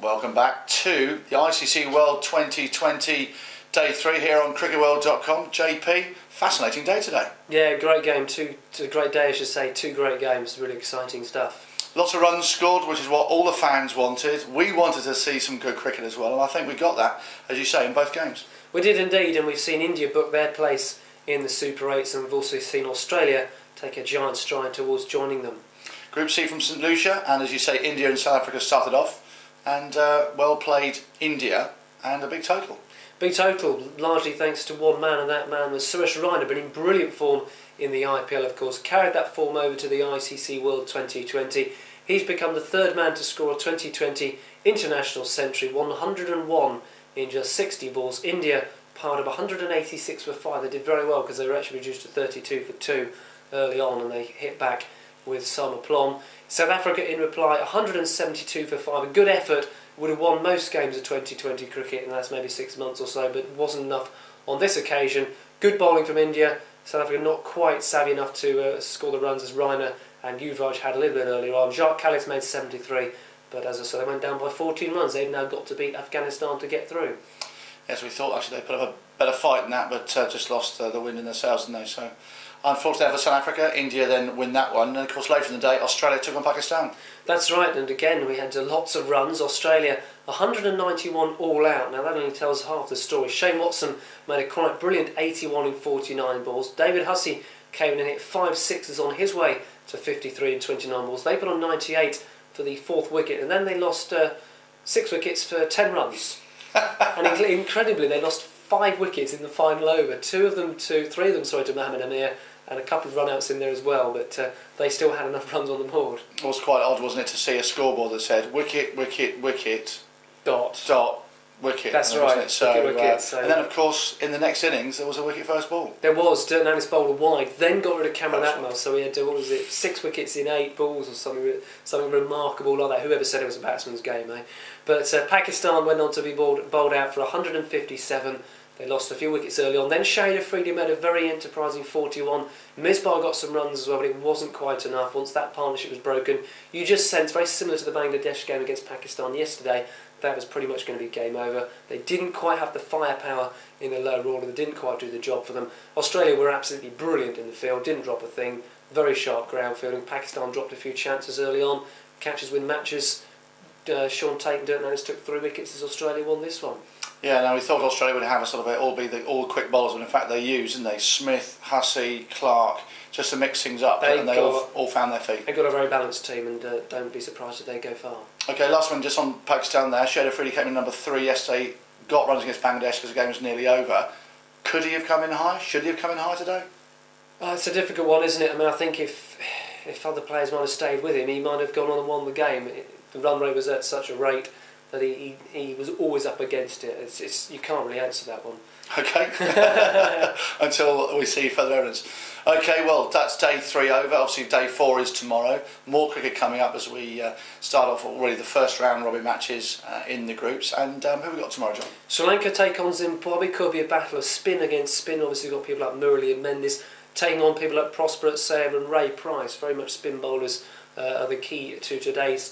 Welcome back to the ICC World 2020 Day 3 here on cricketworld.com. JP, fascinating day today. Yeah, great game. A great day, I should say. Two great games, really exciting stuff. Lots of runs scored, which is what all the fans wanted. We wanted to see some good cricket as well, and I think we got that, as you say, in both games. We did indeed, and we've seen India book their place in the Super 8s, and we've also seen Australia take a giant stride towards joining them. Group C from St Lucia, and as you say, India and South Africa started off, and well played India, and a big total. Big total, largely thanks to one man, and that man was Suresh Raina, but in brilliant form in the IPL, of course. Carried that form over to the ICC World 2020. He's become the third man to score a 2020 international century, 101 in just 60 balls. India part of 186 for 5. They did very well because they were actually reduced to 32 for 2 early on, and they hit back with some aplomb. South Africa in reply, 172 for 5. A good effort, would have won most games of 2020 cricket in the last maybe 6 months or so, but wasn't enough on this occasion. Good bowling from India. South Africa not quite savvy enough to score the runs as Raina and Yuvraj had a little bit earlier on. Jacques Kallis made 73, but as I said, they went down by 14 runs. They've now got to beat Afghanistan to get through. Yes, we thought actually they put up a better fight than that, but just lost the wind in their sails, didn't they? So, unfortunately for South Africa, India then win that one, and of course later in the day Australia took on Pakistan. That's right, and again we had lots of runs. Australia 191 all out. Now that only tells half the story. Shane Watson made a quite brilliant 81 in 49 balls. David Hussey came in and hit 5 sixes on his way to 53 in 29 balls. They put on 98 for the 4th wicket, and then they lost 6 wickets for 10 runs. And incredibly, they lost 5 wickets in the final over. 3 of them to Mohamed Amir, and a couple of run-outs in there as well, but they still had enough runs on the board. It was quite odd, wasn't it, to see a scoreboard that said wicket, wicket, wicket, dot, wicket. That's right. So, wicket, so. And then, of course, in the next innings, there was a wicket first ball. There was. Dirk Nannis bowled a wide, then got rid of Cameron Atwell, so he had, 6 wickets in 8 balls or something remarkable like that. Whoever said it was a batsman's game, eh? But Pakistan went on to be bowled out for 157. They lost a few wickets early on. Then Shahid Afridi made a very enterprising 41. Misbah got some runs as well, but it wasn't quite enough. Once that partnership was broken, you just sense, very similar to the Bangladesh game against Pakistan yesterday, that was pretty much going to be game over. They didn't quite have the firepower in the lower order. They didn't quite do the job for them. Australia were absolutely brilliant in the field, didn't drop a thing. Very sharp ground fielding. Pakistan dropped a few chances early on. Catches win matches. Sean Tate and Dirk Nannis took 3 wickets as Australia won this one. Yeah, now we thought Australia would have a sort of all quick bowlers, but in fact they used, didn't they? Smith, Hussey, Clark, just to mix things up, and they all found their feet. They've got a very balanced team, and don't be surprised if they go far. Okay, last one just on Pakistan there. Shahid Afridi came in number 3 yesterday, got runs against Bangladesh because the game was nearly over. Could he have come in high? Should he have come in high today? It's a difficult one, isn't it? I mean, I think if other players might have stayed with him, he might have gone on and won the game. The run rate was at such a rate that he was always up against it. You can't really answer that one. Okay, until we see further evidence. Okay, well, that's day 3 over. Obviously, day 4 is tomorrow. More cricket coming up as we start off already the first round robin matches in the groups. And who have we got tomorrow, John? Sri Lanka take on Zimbabwe. Could be a battle of spin against spin. Obviously, you've got people like Murali and Mendes taking on people like Prosper, Sayer and Ray Price. Very much spin bowlers are the key to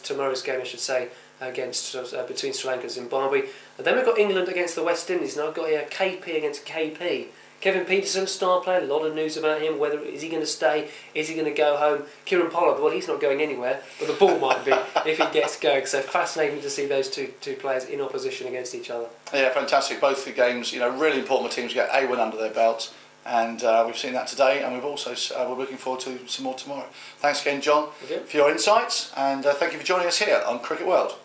tomorrow's game, I should say, against between Sri Lanka and Zimbabwe. And then we've got England against the West Indies. Now I've got here KP against KP. Kevin Peterson, star player, a lot of news about him. Is he going to stay? Is he going to go home? Kieran Pollard, well, he's not going anywhere, but the ball might be if he gets going. So fascinating to see those two players in opposition against each other. Yeah, fantastic. Both the games, really important for teams to get a win under their belts. And we've seen that today, and we've also we're looking forward to some more tomorrow. Thanks again, John, for your insights, and thank you for joining us here on Cricket World.